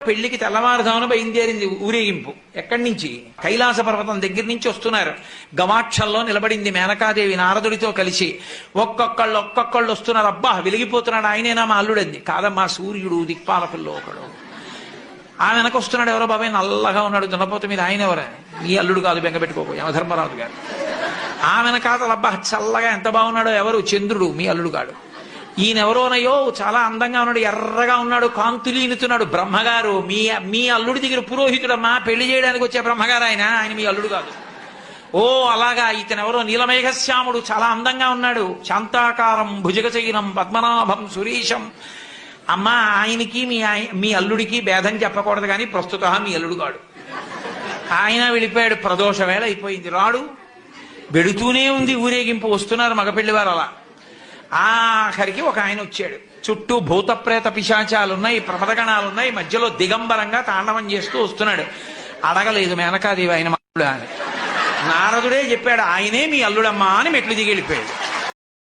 పెళ్లికి తెల్లవారుజామున బయలుదేరింది ఊరేగింపు. ఎక్కడి నుంచి? కైలాస పర్వతం దగ్గర నుంచి వస్తున్నారు. గవాక్షంలో నిలబడింది మేనకాదేవి నారదుడితో కలిసి. ఒక్కొక్కళ్ళు వస్తున్నారు. అబ్బా వెలిగిపోతున్నాడు, ఆయనేనా మా అల్లుడంది. కాదమ్మా, సూర్యుడు దిక్పాలకుల్లో ఒకడు. ఆ వెనకొస్తున్నాడు. ఎవరో బాబాయ్ నల్లగా ఉన్నాడు దున్నపోత మీద, ఆయన ఎవరా? మీ అల్లుడు కాదు, బెంగపెట్టుకోకు, యమధర్మరాజు గారు. ఆ వెనకాతలు అబ్బా చల్లగా ఎంత బాగున్నాడో, ఎవరు? చంద్రుడు, మీ అల్లుడు కాడు. ఈయనెవరోనయ్యో చాలా అందంగా ఉన్నాడు, ఎర్రగా ఉన్నాడు, కాంతులీనుతున్నాడు, బ్రహ్మగారు. మీ అల్లుడి దగ్గర పురోహితుడమ్మా, పెళ్లి చేయడానికి వచ్చే బ్రహ్మగారు ఆయన మీ అల్లుడు కాదు. ఓ అలాగా, ఇతనెవరో నీలమేఘశ్యాముడు, చాలా అందంగా ఉన్నాడు, శాంతాకారం భుజగశయనం పద్మనాభం సురీశం. అమ్మా, ఆయనకి మీ అల్లుడికి భేదం చెప్పకూడదు, కానీ ప్రస్తుత మీ అల్లుడు కాడు. ఆయన వెళ్ళిపోయాడు. ప్రదోష వేళ అయిపోయింది, రాడు. వెడుతూనే ఉంది ఊరేగింపు. వస్తున్నారు మగపెళ్లివారు. అలా ఆఖరికి ఒక ఆయన వచ్చాడు. చుట్టూ భూత ప్రేత పిశాచాలున్నాయి, ప్రమదగణాలున్నాయి, మధ్యలో దిగంబరంగా తాండవం చేస్తూ వస్తున్నాడు. అడగలేదు మేనకాదేవి ఆయన అల్లుడా అని. నారదుడే చెప్పాడు, ఆయనే మీ అల్లుడమ్మా అని మెట్లు దిగి వెళ్ళిపోయాడు.